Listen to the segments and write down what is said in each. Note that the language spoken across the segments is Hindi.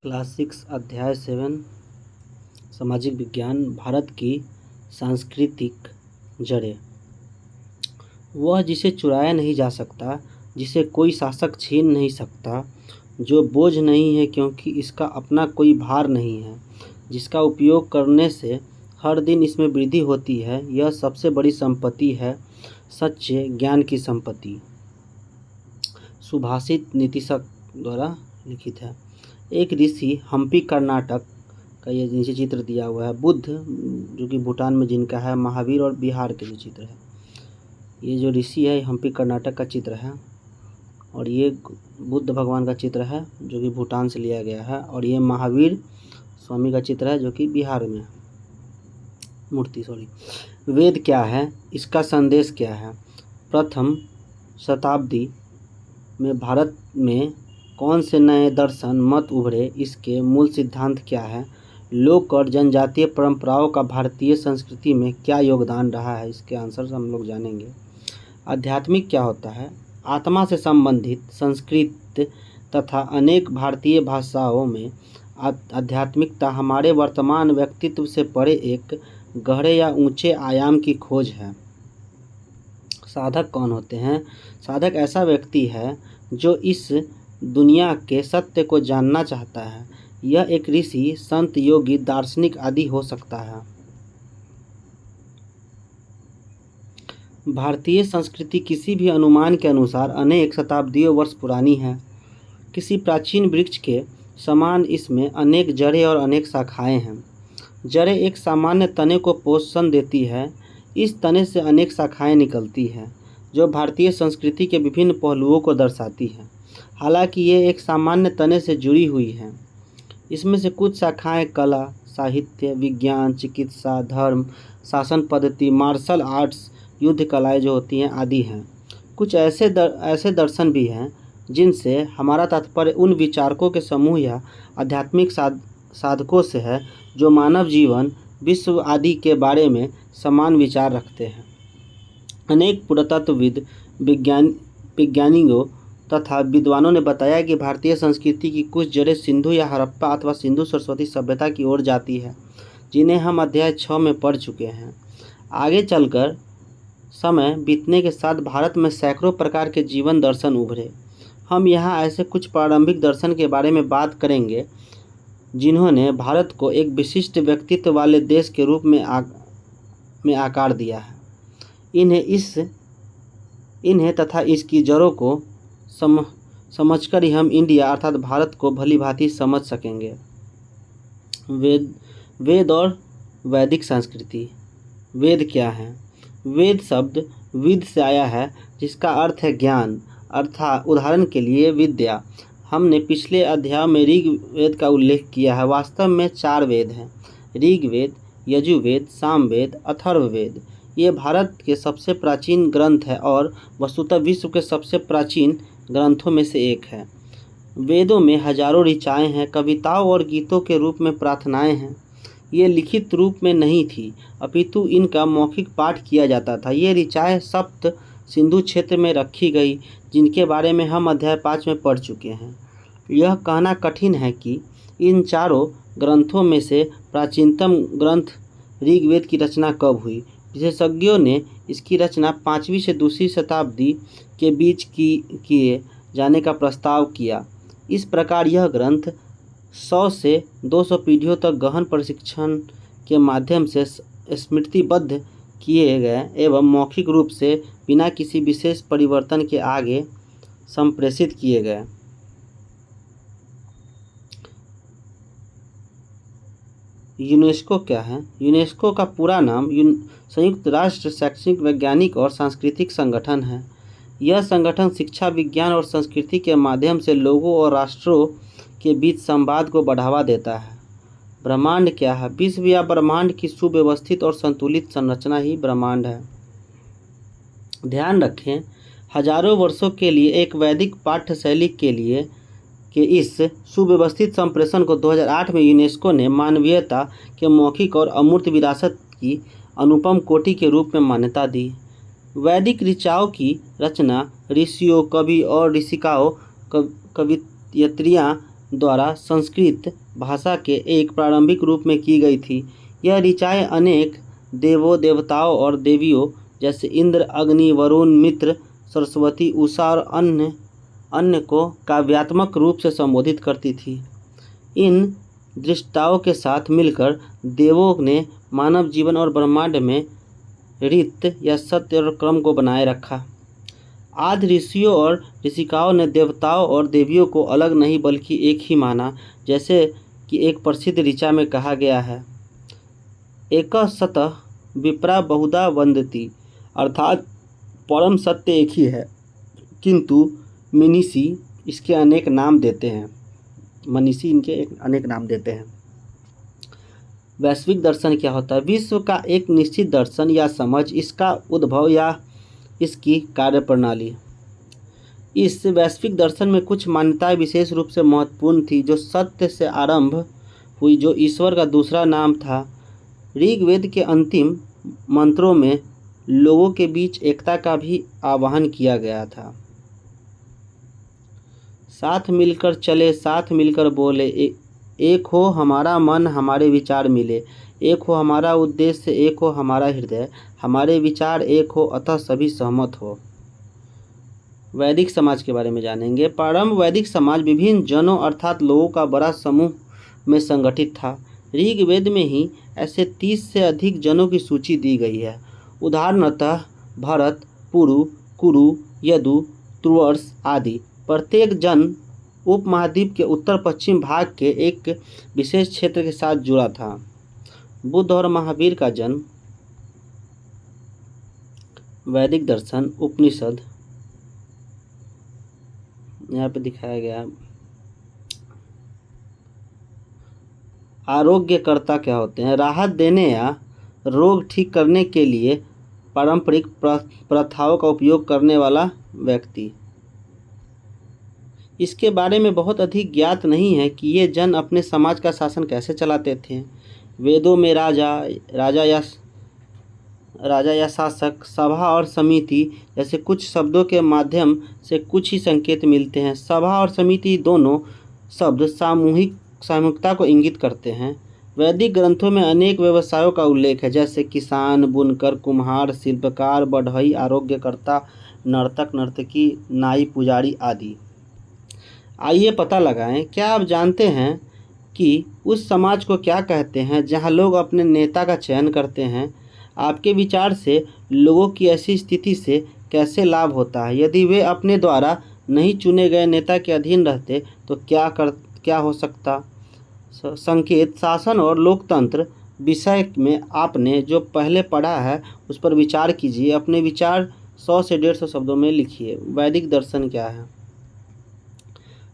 क्लास 6 अध्याय 7 सामाजिक विज्ञान। भारत की सांस्कृतिक जड़ें। वह जिसे चुराया नहीं जा सकता, जिसे कोई शासक छीन नहीं सकता, जो बोझ नहीं है क्योंकि इसका अपना कोई भार नहीं है, जिसका उपयोग करने से हर दिन इसमें वृद्धि होती है, यह सबसे बड़ी संपत्ति है, सच्चे ज्ञान की संपत्ति। सुभाषित नीतिशक द्वारा लिखित है। एक ऋषि हम्पी कर्नाटक का, ये नीचे चित्र दिया हुआ है। बुद्ध जो कि भूटान में जिनका है, महावीर और बिहार के जो चित्र है। ये जो ऋषि है हम्पी कर्नाटक का चित्र है, और ये बुद्ध भगवान का चित्र है जो कि भूटान से लिया गया है, और ये महावीर स्वामी का चित्र है जो कि बिहार में है, मूर्ति सॉरी। वेद क्या है, इसका संदेश क्या है? प्रथम शताब्दी में भारत में कौन से नए दर्शन मत उभरे, इसके मूल सिद्धांत क्या है? लोक और जनजातीय परंपराओं का भारतीय संस्कृति में क्या योगदान रहा है, इसके आंसर हम लोग जानेंगे। आध्यात्मिक क्या होता है? आत्मा से संबंधित संस्कृत तथा अनेक भारतीय भाषाओं में आध्यात्मिकता हमारे वर्तमान व्यक्तित्व से परे एक गहरे या ऊंचे आयाम की खोज है। साधक कौन होते हैं? साधक ऐसा व्यक्ति है जो इस दुनिया के सत्य को जानना चाहता है। यह एक ऋषि, संत, योगी, दार्शनिक आदि हो सकता है। भारतीय संस्कृति किसी भी अनुमान के अनुसार अनेक शताब्दियों वर्ष पुरानी है। किसी प्राचीन वृक्ष के समान इसमें अनेक जड़ें और अनेक शाखाएं हैं। जड़ें एक सामान्य तने को पोषण देती है। इस तने से अनेक शाखाएं निकलती हैं जो भारतीय संस्कृति के विभिन्न पहलुओं को दर्शाती है। हालांकि ये एक सामान्य तने से जुड़ी हुई हैं। इसमें से कुछ शाखाएं कला, साहित्य, विज्ञान, चिकित्सा, धर्म, शासन पद्धति, मार्शल आर्ट्स, युद्ध कलाएं जो होती हैं आदि हैं। कुछ ऐसे दर्शन भी हैं जिनसे हमारा तात्पर्य उन विचारकों के समूह या आध्यात्मिक साधकों से है जो मानव जीवन, विश्व आदि के बारे में समान विचार रखते हैं। अनेक पुरातत्वविद, वैज्ञानिकों तथा विद्वानों ने बताया कि भारतीय संस्कृति की कुछ जड़ें सिंधु या हड़प्पा अथवा सिंधु सरस्वती सभ्यता की ओर जाती है, जिन्हें हम अध्याय 6 में पढ़ चुके हैं। आगे चलकर समय बीतने के साथ भारत में सैकड़ों प्रकार के जीवन दर्शन उभरे। हम यहाँ ऐसे कुछ प्रारंभिक दर्शन के बारे में बात करेंगे जिन्होंने भारत को एक विशिष्ट व्यक्तित्व वाले देश के रूप में आकार दिया है। इन्हें तथा इसकी जड़ों को समझकर ही हम इंडिया अर्थात भारत को भली भांति समझ सकेंगे। वेद और वैदिक संस्कृति। वेद क्या है? वेद शब्द विद से आया है, जिसका अर्थ है ज्ञान, अर्थात उदाहरण के लिए विद्या। हमने पिछले अध्याय में ऋग्वेद का उल्लेख किया है। वास्तव में 4 वेद हैं: ऋग्वेद, यजुर्वेद, सामवेद, अथर्ववेद। ये भारत के सबसे प्राचीन ग्रंथ है और वस्तुतः विश्व के सबसे प्राचीन ग्रंथों में से एक है। वेदों में हजारों ऋचाएँ हैं, कविताओं और गीतों के रूप में प्रार्थनाएं हैं। ये लिखित रूप में नहीं थी, अपितु इनका मौखिक पाठ किया जाता था। ये ऋचाएँ सप्त सिंधु क्षेत्र में रखी गई, जिनके बारे में हम अध्याय 5 में पढ़ चुके हैं। यह कहना कठिन है कि इन चारों ग्रंथों में से प्राचीनतम ग्रंथ ऋग्वेद की रचना कब हुई। विशेषज्ञों ने इसकी रचना 5वीं से 2वीं शताब्दी के बीच किए जाने का प्रस्ताव किया। इस प्रकार यह ग्रंथ 100 से 200 पीढ़ियों तक गहन प्रशिक्षण के माध्यम से स्मृतिबद्ध किए गए एवं मौखिक रूप से बिना किसी विशेष परिवर्तन के आगे संप्रेषित किए गए। यूनेस्को क्या है? यूनेस्को का पूरा नाम संयुक्त राष्ट्र शैक्षिक, वैज्ञानिक और सांस्कृतिक संगठन है। यह संगठन शिक्षा, विज्ञान और संस्कृति के माध्यम से लोगों और राष्ट्रों के बीच संवाद को बढ़ावा देता है। ब्रह्मांड क्या है? विश्व या ब्रह्मांड की सुव्यवस्थित और संतुलित संरचना ही ब्रह्मांड है। ध्यान रखें, हजारों वर्षों के लिए एक वैदिक पाठ्यशैली के इस सुव्यवस्थित संप्रेषण को 2008 में यूनेस्को ने मानवीयता के मौखिक और अमूर्त विरासत की अनुपम कोटि के रूप में मान्यता दी। वैदिक ऋचाओं की रचना ऋषियों, कवि और ऋषिकाओं, कवियत्रियाँ द्वारा संस्कृत भाषा के एक प्रारंभिक रूप में की गई थी। यह ऋचाएँ अनेक देवों, देवताओं और देवियों जैसे इंद्र, अग्नि, वरुण, मित्र, सरस्वती, उषा और अन्य को काव्यात्मक रूप से संबोधित करती थी। इन दृष्टाओं के साथ मिलकर देवों ने मानव जीवन और ब्रह्मांड में रीत या सत्य और क्रम को बनाए रखा। आदि ऋषियों और ऋषिकाओं ने देवताओं और देवियों को अलग नहीं बल्कि एक ही माना, जैसे कि एक प्रसिद्ध ऋचा में कहा गया है, एकः सतः विप्रा बहुधा वंदती, अर्थात परम सत्य एक ही है, किंतु मनीषी इसके अनेक नाम देते हैं। मनीषी इनके अनेक नाम देते हैं। वैश्विक दर्शन क्या होता है? विश्व का एक निश्चित दर्शन या समझ, इसका उद्भव या इसकी कार्यप्रणाली। इस वैश्विक दर्शन में कुछ मान्यताएं विशेष रूप से महत्वपूर्ण थी, जो सत्य से आरंभ हुई, जो ईश्वर का दूसरा नाम था। ऋग्वेद के अंतिम मंत्रों में लोगों के बीच एकता का भी आह्वान किया गया था। साथ मिलकर चले, साथ मिलकर बोले, एक हो हमारा मन, हमारे विचार मिले, एक हो हमारा उद्देश्य, एक हो हमारा हृदय, हमारे विचार एक हो, अतः सभी सहमत हो। वैदिक समाज के बारे में जानेंगे। प्रारंभ वैदिक समाज विभिन्न जनों अर्थात लोगों का बड़ा समूह में संगठित था। ऋग्वेद में ही ऐसे 30 से अधिक जनों की सूची दी गई है। उदाहरणतः भरत, पुरु, कुरु, यदु, तुर्वस आदि। प्रत्येक जन उपमहाद्वीप के उत्तर पश्चिम भाग के एक विशेष क्षेत्र के साथ जुड़ा था। बुद्ध और महावीर का जन्म। वैदिक दर्शन, उपनिषद यहाँ पे दिखाया गया। आरोग्यकर्ता क्या होते हैं? राहत देने या रोग ठीक करने के लिए पारंपरिक प्रथाओं का उपयोग करने वाला व्यक्ति। इसके बारे में बहुत अधिक ज्ञात नहीं है कि ये जन अपने समाज का शासन कैसे चलाते थे। वेदों में राजा या शासक, सभा और समिति जैसे कुछ शब्दों के माध्यम से कुछ ही संकेत मिलते हैं। सभा और समिति दोनों शब्द सामूहिकता को इंगित करते हैं। वैदिक ग्रंथों में अनेक व्यवसायों का उल्लेख है, जैसे किसान, बुनकर, कुम्हार, शिल्पकार, बढ़ई, आरोग्यकर्ता, नर्तक, नर्तकी, नाई, पुजारी आदि। आइए पता लगाएं, क्या आप जानते हैं कि उस समाज को क्या कहते हैं जहां लोग अपने नेता का चयन करते हैं? आपके विचार से लोगों की ऐसी स्थिति से कैसे लाभ होता है? यदि वे अपने द्वारा नहीं चुने गए नेता के अधीन रहते तो क्या हो सकता? संकेत, शासन और लोकतंत्र विषय में आपने जो पहले पढ़ा है उस पर विचार कीजिए। अपने विचार 100 से 150 शब्दों में लिखिए। वैदिक दर्शन क्या है?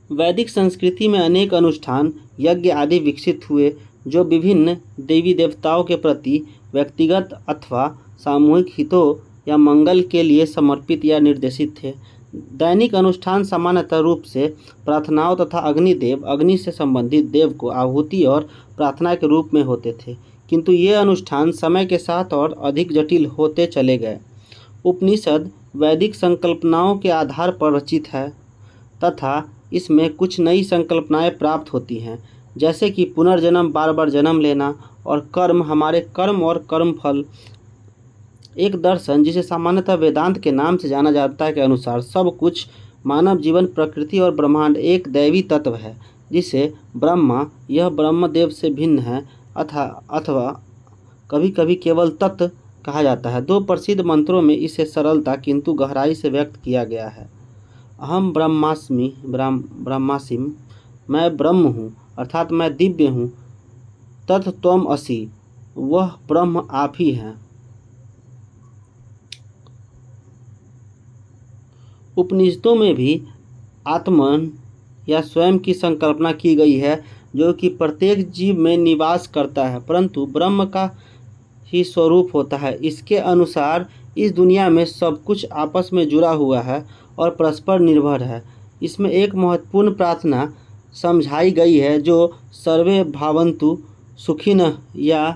वैदिक संस्कृति में अनेक अनुष्ठान, यज्ञ आदि विकसित हुए जो विभिन्न देवी देवताओं के प्रति व्यक्तिगत अथवा सामूहिक हितों या मंगल के लिए समर्पित या निर्देशित थे। दैनिक अनुष्ठान सामान्यतः रूप से प्रार्थनाओं तथा अग्निदेव, अग्नि से संबंधित देव को आहुति और प्रार्थना के रूप में होते थे, किंतु ये अनुष्ठान समय के साथ और अधिक जटिल होते चले गए। उपनिषद वैदिक संकल्पनाओं के आधार पर रचित है तथा इसमें कुछ नई संकल्पनाएं प्राप्त होती हैं, जैसे कि पुनर्जन्म, बार बार जन्म लेना और कर्म, हमारे कर्म और कर्मफल। एक दर्शन जिसे सामान्यतः वेदांत के नाम से जाना जाता है के अनुसार सब कुछ, मानव जीवन, प्रकृति और ब्रह्मांड एक दैवी तत्व है जिसे ब्रह्मा, यह ब्रह्मदेव से भिन्न है अथवा कभी कभी केवल तत्व कहा जाता है। दो प्रसिद्ध मंत्रों में इसे सरलता किंतु गहराई से व्यक्त किया गया है। अहम ब्रह्मास्मि, ब्रह्मासिम, मैं ब्रह्म हूँ अर्थात मैं दिव्य हूँ। तत् त्वम असि, वह ब्रह्म आप ही हैं। उपनिषदों में भी आत्मन या स्वयं की संकल्पना की गई है जो कि प्रत्येक जीव में निवास करता है, परंतु ब्रह्म का ही स्वरूप होता है। इसके अनुसार इस दुनिया में सब कुछ आपस में जुड़ा हुआ है और परस्पर निर्भर है। इसमें एक महत्वपूर्ण प्रार्थना समझाई गई है जो सर्वे भावन्तु सुखिनः या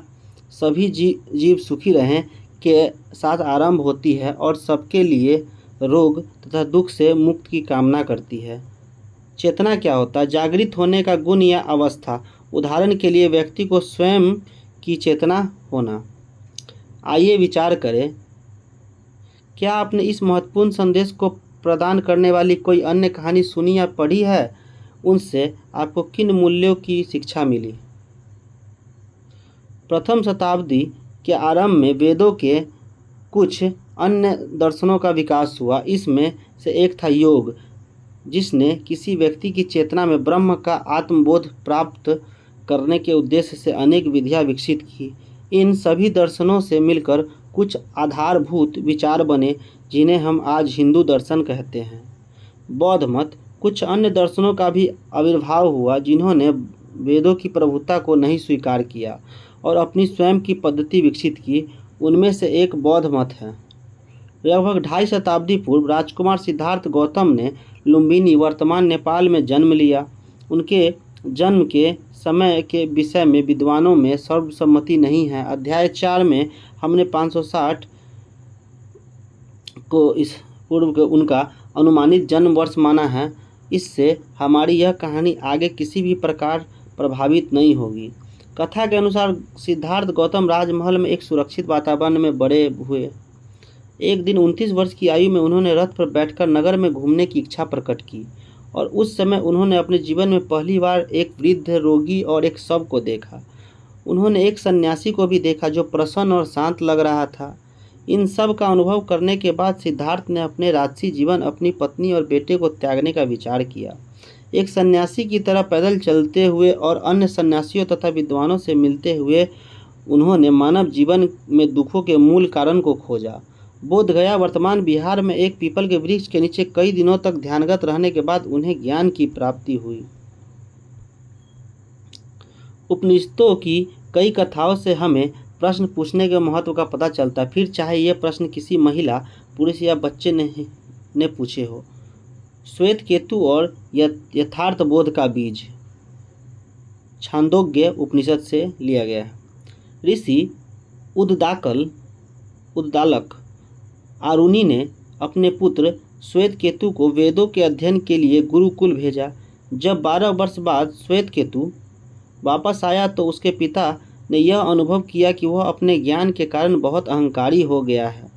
सभी जीव सुखी रहें के साथ आरंभ होती है और सबके लिए रोग तथा दुख से मुक्त की कामना करती है। चेतना क्या होता है? जागृत होने का गुण या अवस्था। उदाहरण के लिए व्यक्ति को स्वयं की चेतना होना। आइए विचार करें, क्या आपने इस महत्वपूर्ण संदेश को प्रदान करने वाली कोई अन्य कहानी सुनी या पढ़ी है? उनसे आपको किन मूल्यों की शिक्षा मिली? प्रथम शताब्दी के आरंभ में वेदों के कुछ अन्य दर्शनों का विकास हुआ। इसमें से एक था योग, जिसने किसी व्यक्ति की चेतना में ब्रह्म का आत्मबोध प्राप्त करने के उद्देश्य से अनेक विधियां विकसित की। इन सभी दर्शनों से मिलकर कुछ आधारभूत विचार बने, जिन्हें हम आज हिंदू दर्शन कहते हैं। बौद्ध मत। कुछ अन्य दर्शनों का भी आविर्भाव हुआ, जिन्होंने वेदों की प्रभुता को नहीं स्वीकार किया और अपनी स्वयं की पद्धति विकसित की। उनमें से एक बौद्ध मत है। लगभग 2.5 शताब्दी पूर्व राजकुमार सिद्धार्थ गौतम ने लुम्बिनी, वर्तमान नेपाल में जन्म लिया। उनके जन्म के समय के विषय में विद्वानों में सर्वसम्मति नहीं है। अध्याय 4 में हमने 560 को इस पूर्व के उनका अनुमानित जन्म वर्ष माना है। इससे हमारी यह कहानी आगे किसी भी प्रकार प्रभावित नहीं होगी। कथा के अनुसार सिद्धार्थ गौतम राजमहल में एक सुरक्षित वातावरण में बड़े हुए। एक दिन 29 वर्ष की आयु में उन्होंने रथ पर बैठकर नगर में घूमने की इच्छा प्रकट की और उस समय उन्होंने अपने जीवन में पहली बार एक वृद्ध, रोगी और एक शव को देखा। उन्होंने एक सन्यासी को भी देखा जो प्रसन्न और शांत लग रहा था। इन सब का अनुभव करने के बाद सिद्धार्थ ने अपने राजसी जीवन, अपनी पत्नी और बेटे को त्यागने का विचार किया। एक सन्यासी की तरह पैदल चलते हुए और अन्य सन्यासियों तथा विद्वानों से मिलते हुए उन्होंने मानव जीवन में दुखों के मूल कारण को खोजा। बोध गया, वर्तमान बिहार में एक पीपल के वृक्ष के नीचे कई दिनों तक ध्यानगत रहने के बाद उन्हें ज्ञान की प्राप्ति हुई। उपनिषदों की कई कथाओं से हमें प्रश्न पूछने के महत्व का पता चलता है, फिर चाहे ये प्रश्न किसी महिला, पुरुष या बच्चे ने पूछे हो। श्वेत केतु और यथार्थ बोध का बीज छांदोग्य उपनिषद से लिया गया है। ऋषि उद्दालक आरुणि ने अपने पुत्र श्वेत केतु को वेदों के अध्ययन के लिए गुरुकुल भेजा। जब 12 वर्ष बाद श्वेत केतु वापस आया तो उसके पिता ने यह अनुभव किया कि वह अपने ज्ञान के कारण बहुत अहंकारी हो गया है।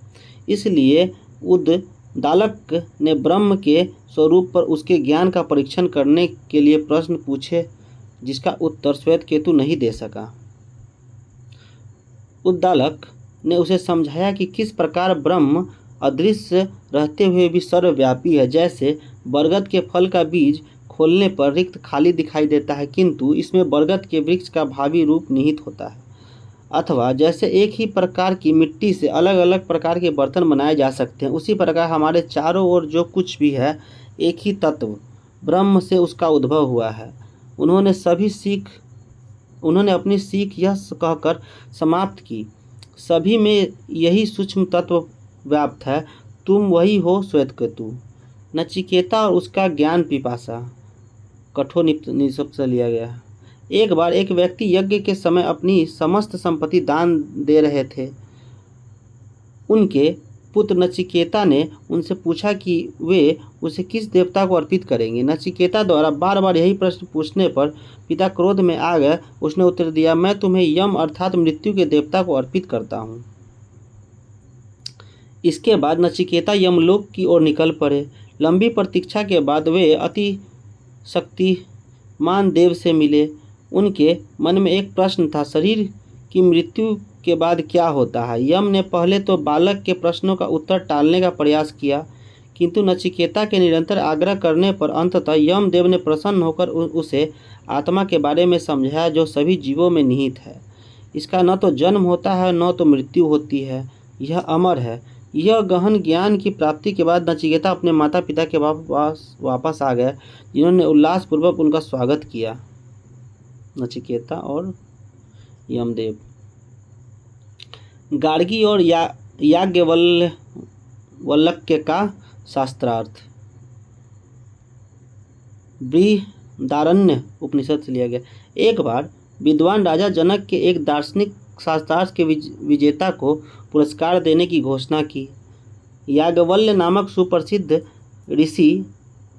इसलिए उद्दालक ने ब्रह्म के स्वरूप पर उसके ज्ञान का परीक्षण करने के लिए प्रश्न पूछे, जिसका उत्तर श्वेत केतु नहीं दे सका। उद्दालक ने उसे समझाया कि किस प्रकार ब्रह्म अदृश्य रहते हुए भी सर्वव्यापी है। जैसे बरगद के फल का बीज खोलने पर रिक्त खाली दिखाई देता है, किंतु इसमें बरगद के वृक्ष का भावी रूप निहित होता है। अथवा जैसे एक ही प्रकार की मिट्टी से अलग अलग प्रकार के बर्तन बनाए जा सकते हैं, उसी प्रकार हमारे चारों ओर जो कुछ भी है एक ही तत्व ब्रह्म से उसका उद्भव हुआ है। उन्होंने अपनी सीख यह कहकर समाप्त की, सभी में यही सूक्ष्म तत्व व्याप्त है, तुम वही हो श्वेत केतु। नचिकेता और उसका ज्ञान पिपासा कठोपनिषद से लिया गया है। एक बार एक व्यक्ति यज्ञ के समय अपनी समस्त संपत्ति दान दे रहे थे। उनके पुत्र नचिकेता ने उनसे पूछा कि वे उसे किस देवता को अर्पित करेंगे। नचिकेता द्वारा बार बार यही प्रश्न पूछने पर पिता क्रोध में आ गए। उसने उत्तर दिया, मैं तुम्हें यम अर्थात मृत्यु के देवता को अर्पित करता हूँ। इसके बाद नचिकेता यमलोक की ओर निकल पड़े। लंबी प्रतीक्षा के बाद वे अति शक्तिमान देव से मिले। उनके मन में एक प्रश्न था, शरीर की मृत्यु के बाद क्या होता है। यम ने पहले तो बालक के प्रश्नों का उत्तर टालने का प्रयास किया, किंतु नचिकेता के निरंतर आग्रह करने पर अंततः यम देव ने प्रसन्न होकर उसे आत्मा के बारे में समझाया, जो सभी जीवों में निहित है। इसका न तो जन्म होता है न तो मृत्यु होती है, यह अमर है। यह गहन ज्ञान की प्राप्ति के बाद नचिकेता अपने माता पिता के वापस आ गए, जिन्होंने उल्लासपूर्वक उनका स्वागत किया। नचिकेता और यमदेव। गार्गी और याज्ञवल्क्य का शास्त्रार्थ बृहदारण्य उपनिषद से लिया गया। एक बार विद्वान राजा जनक के एक दार्शनिक शास्त्रार्थ के विजेता को पुरस्कार देने की घोषणा की। याज्ञवल्क्य नामक सुप्रसिद्ध ऋषि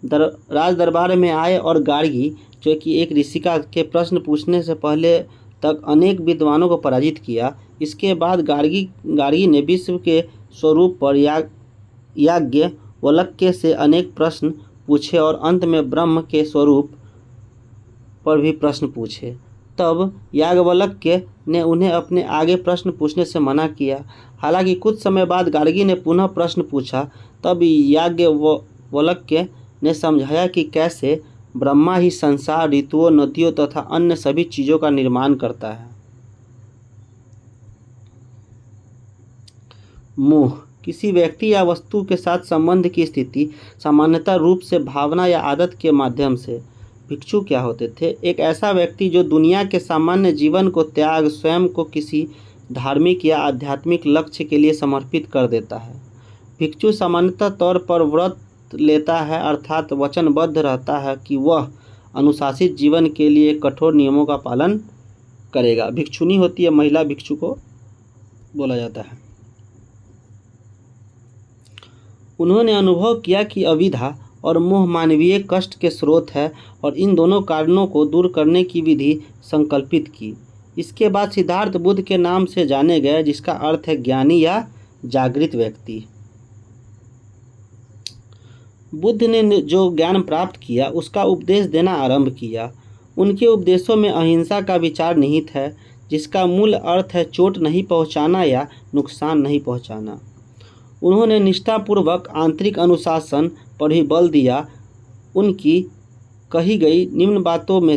राज दरबार में आए और गार्गी, जो कि एक ऋषिका, के प्रश्न पूछने से पहले तक अनेक विद्वानों को पराजित किया। इसके बाद गार्गी ने विश्व के स्वरूप पर याज्ञवल्क्य से अनेक प्रश्न पूछे और अंत में ब्रह्म के स्वरूप पर भी प्रश्न पूछे। तब याज्ञवल्क्य ने उन्हें अपने आगे प्रश्न पूछने से मना किया। हालांकि कुछ समय बाद गार्गी ने पुनः प्रश्न पूछा। तब याज्ञवल्क्य ने समझाया कि कैसे ब्रह्मा ही संसार, ऋतुओं, नदियों तथा अन्य सभी चीज़ों का निर्माण करता है। मोह किसी व्यक्ति या वस्तु के साथ संबंध की स्थिति, सामान्यतः रूप से भावना या आदत के माध्यम से। भिक्षु क्या होते थे? एक ऐसा व्यक्ति जो दुनिया के सामान्य जीवन को त्याग स्वयं को किसी धार्मिक या आध्यात्मिक लक्ष्य के लिए समर्पित कर देता है। भिक्षु सामान्यतः तौर पर व्रत लेता है, अर्थात वचनबद्ध रहता है कि वह अनुशासित जीवन के लिए कठोर नियमों का पालन करेगा। भिक्षुनी होती है महिला, भिक्षु को बोला जाता है। उन्होंने अनुभव किया कि अविद्या और मोह मानवीय कष्ट के स्रोत है और इन दोनों कारणों को दूर करने की विधि संकल्पित की। इसके बाद सिद्धार्थ बुद्ध के नाम से जाने गए, जिसका अर्थ है ज्ञानी या जागृत व्यक्ति। बुद्ध ने जो ज्ञान प्राप्त किया उसका उपदेश देना आरंभ किया। उनके उपदेशों में अहिंसा का विचार निहित है, जिसका मूल अर्थ है चोट नहीं पहुंचाना या नुकसान नहीं पहुंचाना। उन्होंने निष्ठापूर्वक आंतरिक अनुशासन पर भी बल दिया। उनकी कही गई निम्न बातों में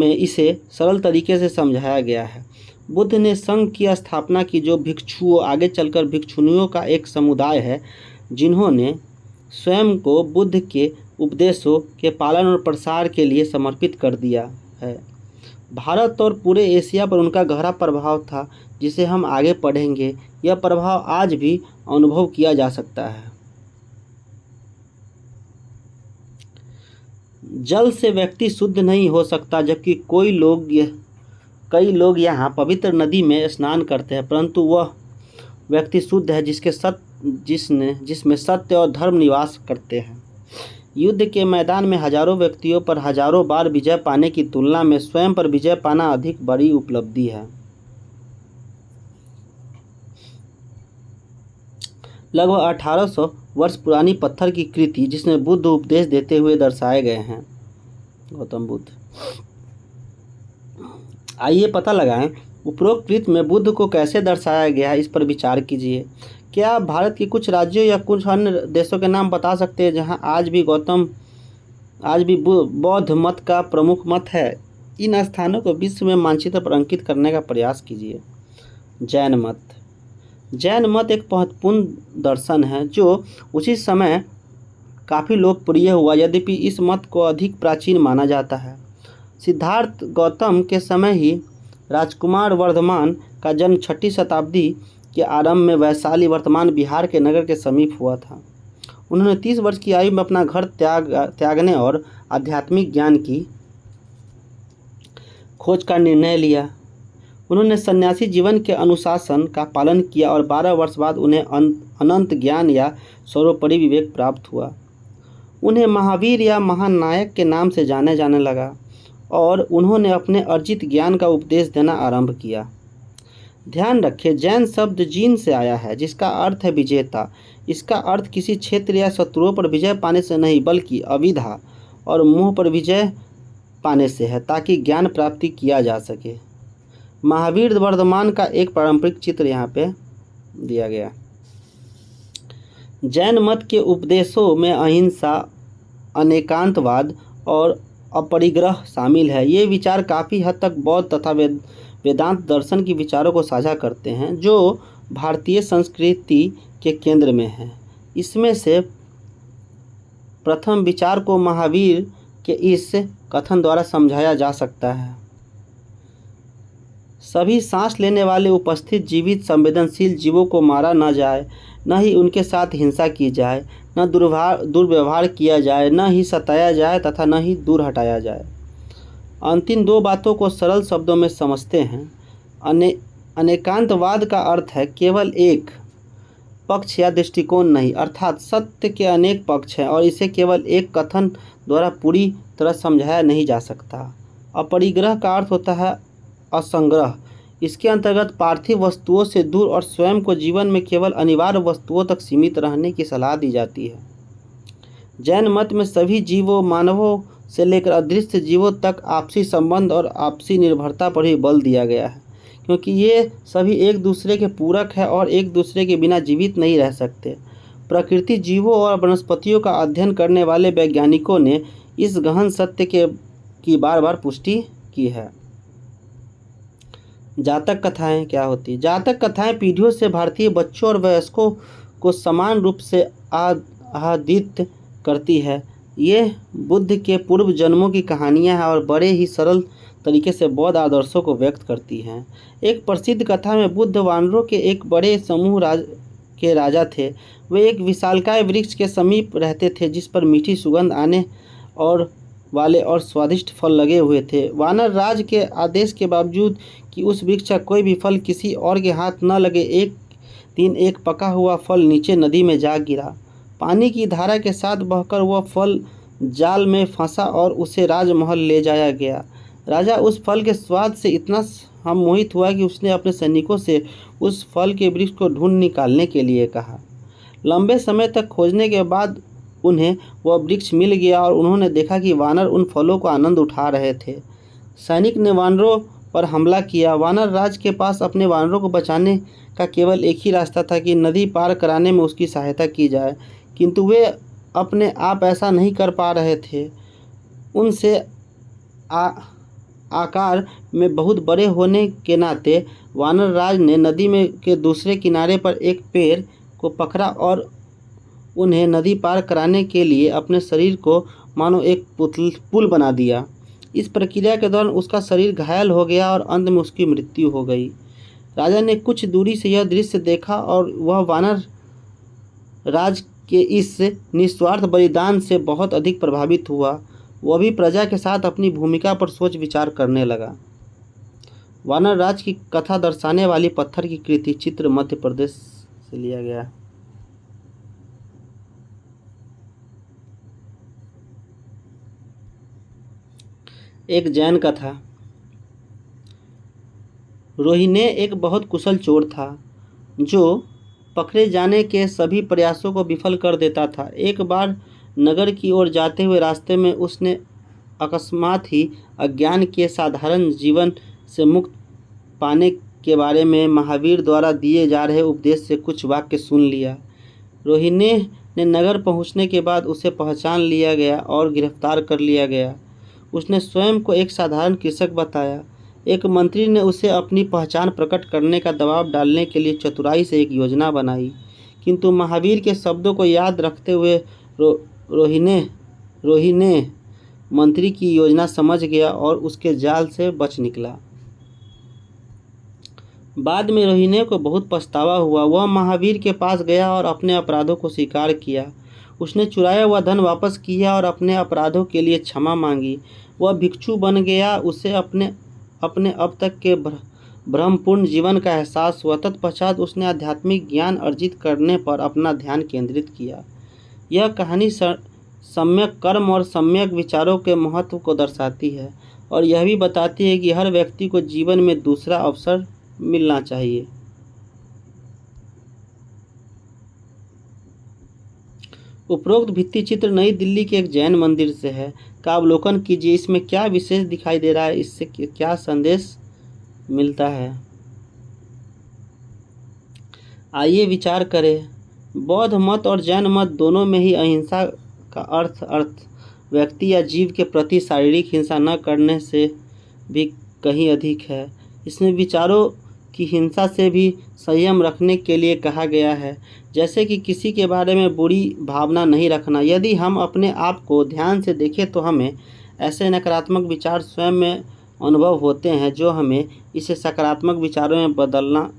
इसे सरल तरीके से समझाया गया है। बुद्ध ने संघ की स्थापना की, जो भिक्षुओं, आगे चलकर भिक्षुणियों का एक समुदाय है, जिन्होंने स्वयं को बुद्ध के उपदेशों के पालन और प्रसार के लिए समर्पित कर दिया है। भारत और पूरे एशिया पर उनका गहरा प्रभाव था, जिसे हम आगे पढ़ेंगे। यह प्रभाव आज भी अनुभव किया जा सकता है। जल से व्यक्ति शुद्ध नहीं हो सकता, जबकि कई लोग यहाँ पवित्र नदी में स्नान करते हैं, परंतु वह व्यक्ति शुद्ध है जिसमें सत्य और धर्म निवास करते हैं। युद्ध के मैदान में हजारों व्यक्तियों पर हजारों बार विजय पाने की तुलना में स्वयं पर विजय पाना अधिक बड़ी उपलब्धि है। लगभग 1800 वर्ष पुरानी पत्थर की कृति, जिसमें बुद्ध उपदेश देते हुए दर्शाए गए हैं। गौतम बुद्ध। आइए पता लगाएं उपरोक्त कृति में बुद्ध को कैसे दर्शाया गया है, इस पर विचार कीजिए। क्या आप भारत के कुछ राज्यों या कुछ अन्य देशों के नाम बता सकते हैं जहां आज भी बौद्ध मत का प्रमुख मत है? इन स्थानों को विश्व में मानचित्र पर अंकित करने का प्रयास कीजिए। जैन मत। जैन मत एक महत्वपूर्ण दर्शन है जो उसी समय काफ़ी लोकप्रिय हुआ, यद्यपि इस मत को अधिक प्राचीन माना जाता है। सिद्धार्थ गौतम के समय ही राजकुमार वर्धमान का जन्म 6वीं शताब्दी के आरंभ में वैशाली, वर्तमान बिहार के नगर के समीप हुआ था। उन्होंने 30 वर्ष की आयु में अपना घर त्यागने और आध्यात्मिक ज्ञान की खोज का निर्णय लिया। उन्होंने सन्यासी जीवन के अनुशासन का पालन किया और 12 वर्ष बाद उन्हें अनंत ज्ञान या सर्वोपरि विवेक प्राप्त हुआ। उन्हें महावीर या महानायक के नाम से जाने लगा और उन्होंने अपने अर्जित ज्ञान का उपदेश देना आरंभ किया। ध्यान रखें, जैन शब्द जीन से आया है, जिसका अर्थ है विजेता। इसका अर्थ किसी क्षेत्र या शत्रुओं पर विजय पाने से नहीं, बल्कि अविद्या और मोह पर विजय पाने से है, ताकि ज्ञान प्राप्ति किया जा सके। महावीर वर्धमान का एक पारंपरिक चित्र यहाँ पे दिया गया। जैन मत के उपदेशों में अहिंसा, अनेकांतवाद और अपरिग्रह शामिल है। ये विचार काफ़ी हद तक बौद्ध तथा वेदांत दर्शन के विचारों को साझा करते हैं, जो भारतीय संस्कृति के केंद्र में है। इसमें से प्रथम विचार को महावीर के इस कथन द्वारा समझाया जा सकता है: सभी सांस लेने वाले उपस्थित जीवित संवेदनशील जीवों को मारा न जाए, न ही उनके साथ हिंसा की जाए, न दुर्व्यवहार किया जाए, न ही सताया जाए तथा न ही दूर हटाया जाए। अंतिम दो बातों को सरल शब्दों में समझते हैं। अनेकांतवाद का अर्थ है केवल एक पक्ष या दृष्टिकोण नहीं, अर्थात सत्य के अनेक पक्ष हैं और इसे केवल एक कथन द्वारा पूरी तरह समझाया नहीं जा सकता। अपरिग्रह का अर्थ होता है असंग्रह। इसके अंतर्गत पार्थिव वस्तुओं से दूर और स्वयं को जीवन में केवल अनिवार्य वस्तुओं तक सीमित रहने की सलाह दी जाती है। जैन मत में सभी जीवों, मानवों से लेकर अदृश्य जीवों तक आपसी संबंध और आपसी निर्भरता पर ही बल दिया गया है, क्योंकि ये सभी एक दूसरे के पूरक है और एक दूसरे के बिना जीवित नहीं रह सकते। प्रकृति, जीवों और वनस्पतियों का अध्ययन करने वाले वैज्ञानिकों ने इस गहन सत्य की बार बार पुष्टि की है। जातक कथाएं क्या होती? जातक कथाएं पीढ़ियों से भारतीय बच्चों और वयस्कों को समान रूप से आहदित करती है। ये बुद्ध के पूर्व जन्मों की कहानियां हैं और बड़े ही सरल तरीके से बौद्ध आदर्शों को व्यक्त करती हैं। एक प्रसिद्ध कथा में बुद्ध वानरों के एक बड़े समूह के राजा थे। वे एक विशालकाय वृक्ष के समीप रहते थे जिस पर मीठी सुगंध आने और वाले और स्वादिष्ट फल लगे हुए थे। वानर राज के आदेश के बावजूद कि उस वृक्ष का कोई भी फल किसी और के हाथ न लगे, एक दिन एक पका हुआ फल नीचे नदी में जा गिरा। पानी की धारा के साथ बहकर वह फल जाल में फंसा और उसे राजमहल ले जाया गया। राजा उस फल के स्वाद से इतना मोहित हुआ कि उसने अपने सैनिकों से उस फल के वृक्ष को ढूंढ निकालने के लिए कहा। लंबे समय तक खोजने के बाद उन्हें वह वृक्ष मिल गया और उन्होंने देखा कि वानर उन फलों का आनंद उठा रहे थे। सैनिक ने वानरों पर हमला किया। वानर राज के पास अपने वानरों को बचाने का केवल एक ही रास्ता था कि नदी पार कराने में उसकी सहायता की जाए, किंतु वे अपने आप ऐसा नहीं कर पा रहे थे। उनसे आकार में बहुत बड़े होने के नाते वानर राज ने नदी में के दूसरे किनारे पर एक पेड़ को पकड़ा और उन्हें नदी पार कराने के लिए अपने शरीर को मानो एक पुल बना दिया। इस प्रक्रिया के दौरान उसका शरीर घायल हो गया और अंत में उसकी मृत्यु हो गई। राजा ने कुछ दूरी से यह दृश्य देखा और वह वानर राज के इस निस्वार्थ बलिदान से बहुत अधिक प्रभावित हुआ। वह भी प्रजा के साथ अपनी भूमिका पर सोच विचार करने लगा। वानर राज की कथा दर्शाने वाली पत्थर की कृति चित्र मध्य प्रदेश से लिया गया। एक जैन कथा। रोहिणे एक बहुत कुशल चोर था जो पकड़े जाने के सभी प्रयासों को विफल कर देता था। एक बार नगर की ओर जाते हुए रास्ते में उसने अकस्मात ही अज्ञान के साधारण जीवन से मुक्त पाने के बारे में महावीर द्वारा दिए जा रहे उपदेश से कुछ वाक्य सुन लिया। रोहिणे ने नगर पहुंचने के बाद उसे पहचान लिया गया और गिरफ्तार कर लिया गया। उसने स्वयं को एक साधारण कृषक बताया। एक मंत्री ने उसे अपनी पहचान प्रकट करने का दबाव डालने के लिए चतुराई से एक योजना बनाई, किंतु महावीर के शब्दों को याद रखते हुए रोहिणे मंत्री की योजना समझ गया और उसके जाल से बच निकला। बाद में रोहिणे को बहुत पछतावा हुआ। वह महावीर के पास गया और अपने अपराधों को स्वीकार किया। उसने चुराया हुआ धन वापस किया और अपने अपराधों के लिए क्षमा मांगी। वह भिक्षु बन गया। उसे अपने अब तक के भ्रमपूर्ण जीवन का एहसास हुआ। तत्पश्चात उसने आध्यात्मिक ज्ञान अर्जित करने पर अपना ध्यान केंद्रित किया। यह कहानी सम्यक कर्म और सम्यक विचारों के महत्व को दर्शाती है और यह भी बताती है कि हर व्यक्ति को जीवन में दूसरा अवसर मिलना चाहिए। उपरोक्त भित्ति चित्र नई दिल्ली के एक जैन मंदिर से है। का अवलोकन कीजिए। इसमें क्या विशेष दिखाई दे रहा है, इससे क्या संदेश मिलता है, आइए विचार करें। बौद्ध मत और जैन मत दोनों में ही अहिंसा का अर्थ व्यक्ति या जीव के प्रति शारीरिक हिंसा न करने से भी कहीं अधिक है। इसमें विचारों की हिंसा से भी संयम रखने के लिए कहा गया है, जैसे कि किसी के बारे में बुरी भावना नहीं रखना। यदि हम अपने आप को ध्यान से देखें तो हमें ऐसे नकारात्मक विचार स्वयं में अनुभव होते हैं जो हमें इसे सकारात्मक विचारों में बदलना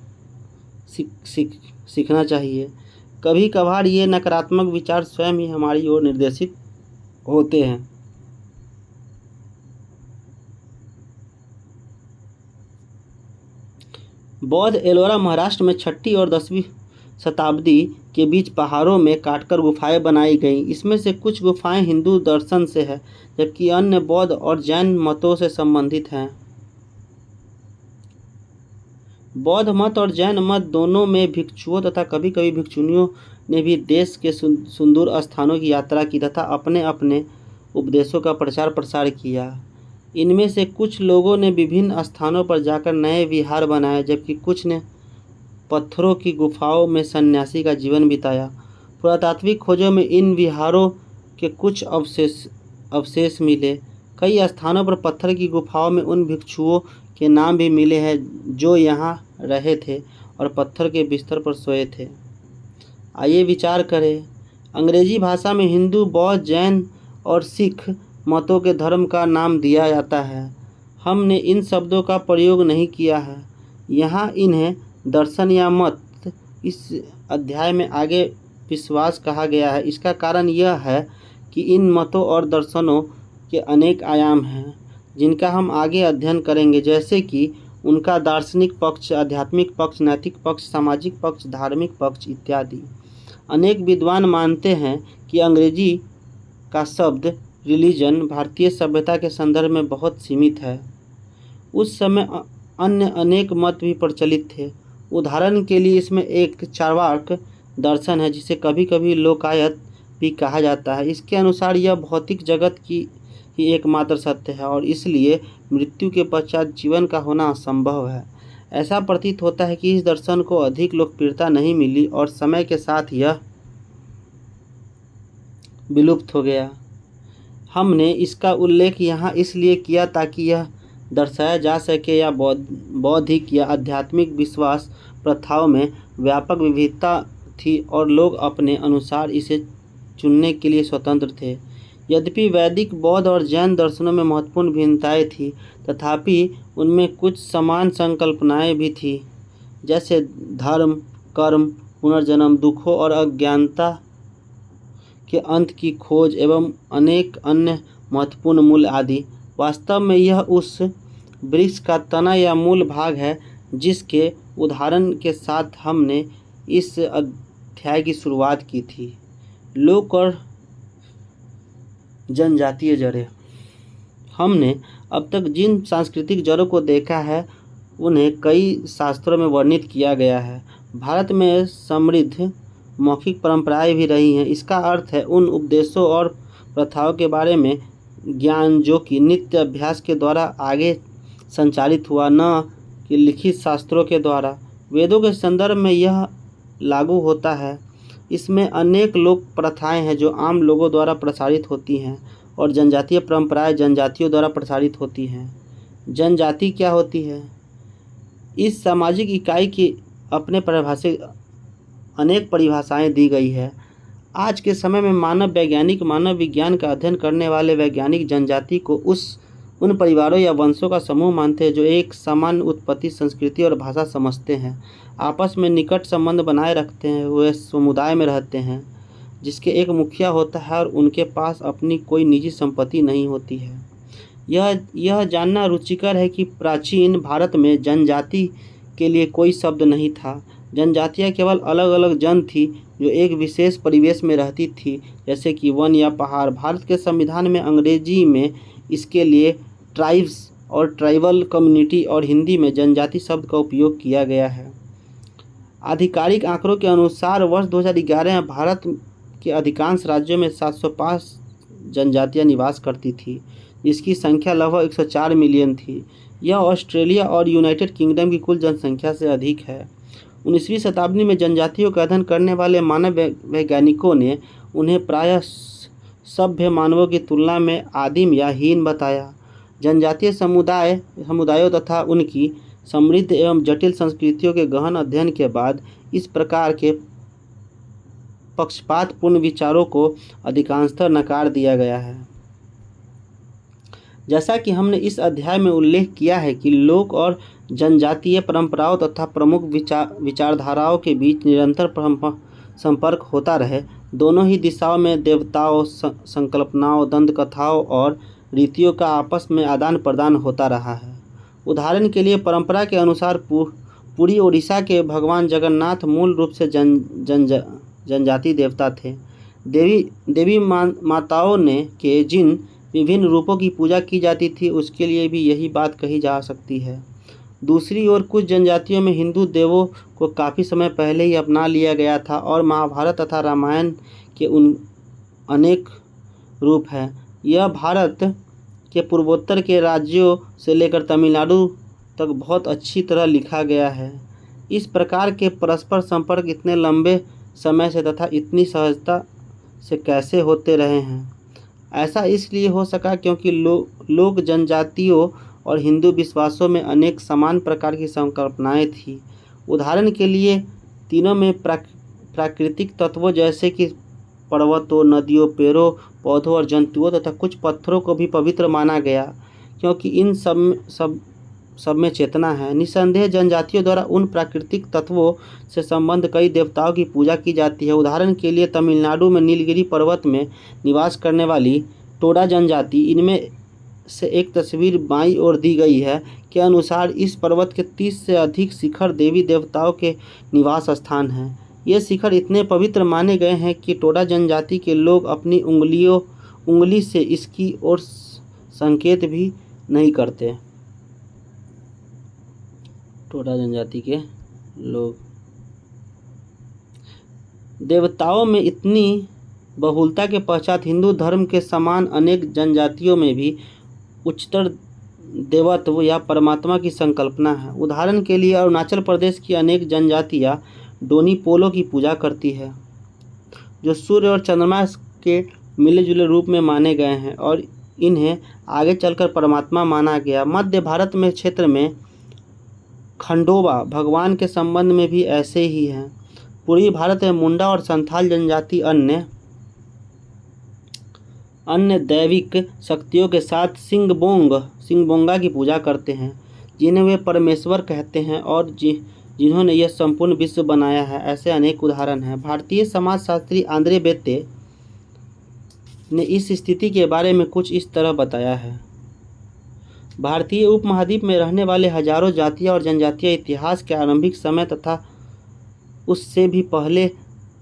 सीखना चाहिए। कभी कभार ये नकारात्मक विचार स्वयं ही हमारी ओर निर्देशित होते हैं। बौद्ध एलोरा महाराष्ट्र में 6ठी और 10वीं शताब्दी के बीच पहाड़ों में काटकर गुफाएं बनाई गईं। इसमें से कुछ गुफाएं हिंदू दर्शन से है, जबकि अन्य बौद्ध और जैन मतों से संबंधित हैं। बौद्ध मत और जैन मत दोनों में भिक्षुओं तथा कभी कभी भिक्षुणियों ने भी देश के सुंदर स्थानों की यात्रा की तथा अपने अपने उपदेशों का प्रचार प्रसार किया। इनमें से कुछ लोगों ने विभिन्न स्थानों पर जाकर नए विहार बनाए, जबकि कुछ ने पत्थरों की गुफाओं में सन्यासी का जीवन बिताया। पुरातात्विक खोजों में इन विहारों के कुछ अवशेष मिले। कई स्थानों पर पत्थर की गुफाओं में उन भिक्षुओं के नाम भी मिले हैं जो यहाँ रहे थे और पत्थर के बिस्तर पर सोए थे। आइए विचार करें। अंग्रेजी भाषा में हिंदू, बौद्ध, जैन और सिख मतों के धर्म का नाम दिया जाता है। हमने इन शब्दों का प्रयोग नहीं किया है। यहाँ इन्हें दर्शन या मत इस अध्याय में आगे विश्वास कहा गया है। इसका कारण यह है कि इन मतों और दर्शनों के अनेक आयाम हैं जिनका हम आगे अध्ययन करेंगे, जैसे कि उनका दार्शनिक पक्ष, आध्यात्मिक पक्ष, नैतिक पक्ष, सामाजिक पक्ष, धार्मिक पक्ष इत्यादि। अनेक विद्वान मानते हैं कि अंग्रेजी का शब्द रिलीजन भारतीय सभ्यता के संदर्भ में बहुत सीमित है। उस समय अन्य अनेक मत भी प्रचलित थे। उदाहरण के लिए इसमें एक चार्वाक दर्शन है जिसे कभी कभी लोकायत भी कहा जाता है। इसके अनुसार यह भौतिक जगत की ही एकमात्र सत्य है और इसलिए मृत्यु के पश्चात जीवन का होना असंभव है। ऐसा प्रतीत होता है कि इस दर्शन को अधिक लोकप्रियता नहीं मिली और समय के साथ यह विलुप्त हो गया। हमने इसका उल्लेख यहाँ इसलिए किया ताकि यह दर्शाया जा सके या बौद्धिक या आध्यात्मिक विश्वास प्रथाओं में व्यापक विविधता थी और लोग अपने अनुसार इसे चुनने के लिए स्वतंत्र थे। यद्यपि वैदिक, बौद्ध और जैन दर्शनों में महत्वपूर्ण भिन्नताएं थीं, तथापि उनमें कुछ समान संकल्पनाएं भी थीं, जैसे धर्म, कर्म, पुनर्जन्म, दुखों और अज्ञानता के अंत की खोज एवं अनेक अन्य महत्वपूर्ण मूल्य आदि। वास्तव में यह उस वृक्ष का तना या मूल भाग है जिसके उदाहरण के साथ हमने इस अध्याय की शुरुआत की थी। लोक और जनजातीय जड़ें। हमने अब तक जिन सांस्कृतिक जड़ों को देखा है उन्हें कई शास्त्रों में वर्णित किया गया है। भारत में समृद्ध मौखिक परंपराएं भी रही हैं। इसका अर्थ है उन उपदेशों और प्रथाओं के बारे में ज्ञान जो कि नित्य अभ्यास के द्वारा आगे संचालित हुआ, न कि लिखित शास्त्रों के द्वारा। वेदों के संदर्भ में यह लागू होता है। इसमें अनेक लोक प्रथाएं हैं जो आम लोगों द्वारा प्रसारित होती हैं और जनजातीय परंपराएं जनजातियों द्वारा प्रसारित होती हैं। जनजाति क्या होती है? इस सामाजिक इकाई की अपने परिभाषित अनेक परिभाषाएं दी गई है। आज के समय में मानव विज्ञान का अध्ययन करने वाले वैज्ञानिक जनजाति को उन परिवारों या वंशों का समूह मानते हैं जो एक समान उत्पत्ति, संस्कृति और भाषा समझते हैं, आपस में निकट संबंध बनाए रखते हैं। वे समुदाय में रहते हैं जिसके एक मुखिया होता है और उनके पास अपनी कोई निजी संपत्ति नहीं होती है। यह जानना रुचिकर है कि प्राचीन भारत में जनजाति के लिए कोई शब्द नहीं था। जनजातियाँ केवल अलग अलग जन थी जो एक विशेष परिवेश में रहती थी, जैसे कि वन या पहाड़। भारत के संविधान में अंग्रेजी में इसके लिए ट्राइब्स और ट्राइबल कम्युनिटी और हिंदी में जनजाति शब्द का उपयोग किया गया है। आधिकारिक आंकड़ों के अनुसार वर्ष 2011 में भारत के अधिकांश राज्यों में 705 जनजातियां निवास करती थी, जिसकी संख्या लगभग 104 मिलियन थी। यह ऑस्ट्रेलिया और यूनाइटेड किंगडम की कुल जनसंख्या से अधिक है। 19वीं शताब्दी में जनजातियों का अध्ययन करने वाले मानव वैज्ञानिकों ने उन्हें प्रायः सभ्य मानवों की तुलना में आदिम या हीन बताया। जनजातीय समुदायों तथा उनकी समृद्ध एवं जटिल संस्कृतियों के गहन अध्ययन के बाद इस प्रकार के पक्षपातपूर्ण विचारों को अधिकांशतः नकार दिया गया है। जैसा कि हमने इस अध्याय में उल्लेख किया है कि लोक और जनजातीय परंपराओं तथा प्रमुख विचारधाराओं के बीच निरंतर संपर्क होता रहे। दोनों ही दिशाओं में देवताओं, संकल्पनाओं, दंतकथाओं और रीतियों का आपस में आदान प्रदान होता रहा है। उदाहरण के लिए परंपरा के अनुसार पूरी ओडिशा के भगवान जगन्नाथ मूल रूप से जनजाति देवता थे। देवी माताओं ने के जिन विभिन्न रूपों की पूजा की जाती थी उसके लिए भी यही बात कही जा सकती है। दूसरी ओर कुछ जनजातियों में हिंदू देवों को काफ़ी समय पहले ही अपना लिया गया था और महाभारत तथा रामायण के उन अनेक रूप हैं। यह भारत के पूर्वोत्तर के राज्यों से लेकर तमिलनाडु तक बहुत अच्छी तरह लिखा गया है। इस प्रकार के परस्पर संपर्क इतने लंबे समय से तथा इतनी सहजता से कैसे होते रहे हैं? ऐसा इसलिए हो सका क्योंकि लोक जनजातियों और हिंदू विश्वासों में अनेक समान प्रकार की संकल्पनाएं थी। उदाहरण के लिए तीनों में प्राकृतिक तत्वों जैसे कि पर्वतों, नदियों, पेड़ों, पौधों और जंतुओं तथा कुछ पत्थरों को भी पवित्र माना गया क्योंकि इन सब में चेतना है। निसंदेह जनजातियों द्वारा उन प्राकृतिक तत्वों से संबंध कई देवताओं की पूजा की जाती है। उदाहरण के लिए तमिलनाडु में नीलगिरी पर्वत में निवास करने वाली टोडा जनजाति, इनमें से एक तस्वीर बाईं ओर दी गई है, के अनुसार इस पर्वत के 30 से अधिक शिखर देवी देवताओं के निवास स्थान हैं। ये शिखर इतने पवित्र माने गए हैं कि टोडा जनजाति के लोग अपनी उंगली से इसकी ओर संकेत भी नहीं करते। टोडा जनजाति के लोग देवताओं में इतनी बहुलता के पश्चात हिंदू धर्म के समान अनेक जनजातियों में भी उच्चतर देवत्व या परमात्मा की संकल्पना है। उदाहरण के लिए अरुणाचल प्रदेश की अनेक जनजातियां डोनी पोलो की पूजा करती है जो सूर्य और चंद्रमा के मिले जुले रूप में माने गए हैं और इन्हें आगे चलकर परमात्मा माना गया। मध्य भारत में क्षेत्र में खंडोबा भगवान के संबंध में भी ऐसे ही हैं। पूर्वी भारत में मुंडा और संथाल जनजाति अन्य दैविक शक्तियों के साथ सिंगबोंगा की पूजा करते हैं जिन्हें वे परमेश्वर कहते हैं और जिन्होंने यह संपूर्ण विश्व बनाया है। ऐसे अनेक उदाहरण हैं। भारतीय समाजशास्त्री आंद्रे बेत्ते ने इस स्थिति के बारे में कुछ इस तरह बताया है। भारतीय उपमहाद्वीप में रहने वाले हजारों जातियां और जनजातियां इतिहास के आरंभिक समय तथा उससे भी पहले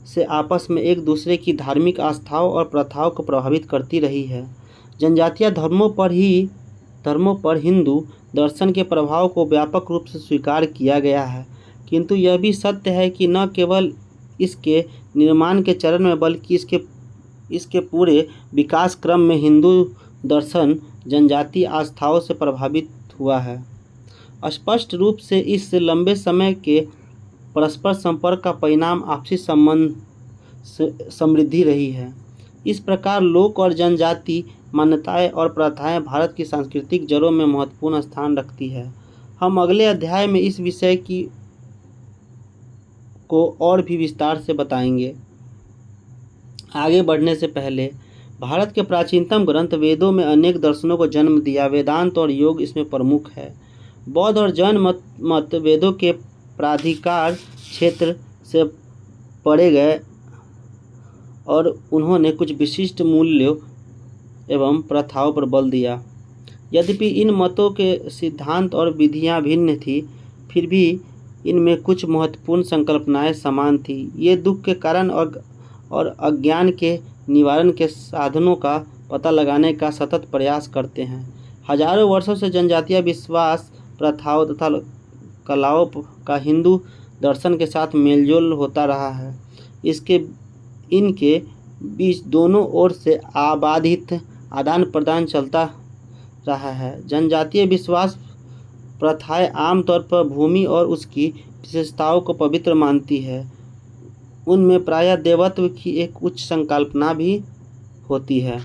से आपस में एक दूसरे की धार्मिक आस्थाओं और प्रथाओं को प्रभावित करती रही है। जनजातीय धर्मों पर हिंदू दर्शन के प्रभाव को व्यापक रूप से स्वीकार किया गया है, किंतु यह भी सत्य है कि न केवल इसके निर्माण के चरण में बल्कि इसके पूरे विकास क्रम में हिंदू दर्शन जनजातीय आस्थाओं से प्रभावित हुआ है। स्पष्ट रूप से इस लंबे समय के परस्पर संपर्क का परिणाम आपसी संबंध समृद्धि रही है। इस प्रकार लोक और जनजाति मान्यताएं और प्रथाएं भारत की सांस्कृतिक जड़ों में महत्वपूर्ण स्थान रखती है। हम अगले अध्याय में इस विषय को और भी विस्तार से बताएंगे। आगे बढ़ने से पहले भारत के प्राचीनतम ग्रंथ वेदों में अनेक दर्शनों को जन्म दिया। वेदांत और योग इसमें प्रमुख है। बौद्ध और जैन मत वेदों के प्राधिकार क्षेत्र से पढ़े गए और उन्होंने कुछ विशिष्ट मूल्यों एवं प्रथाओं पर बल दिया। यद्यपि इन मतों के सिद्धांत और विधियां भिन्न थी, फिर भी इनमें कुछ महत्वपूर्ण संकल्पनाएं समान थी। ये दुख के कारण और अज्ञान के निवारण के साधनों का पता लगाने का सतत प्रयास करते हैं। हजारों वर्षों से जनजातीय विश्वास, प्रथाओं तथा कलाओं का हिंदू दर्शन के साथ मेलजोल होता रहा है। इनके बीच दोनों ओर से अबाधित आदान प्रदान चलता रहा है। जनजातीय विश्वास प्रथाएं आमतौर पर भूमि और उसकी विशेषताओं को पवित्र मानती है। उनमें प्रायः देवत्व की एक उच्च संकल्पना भी होती है।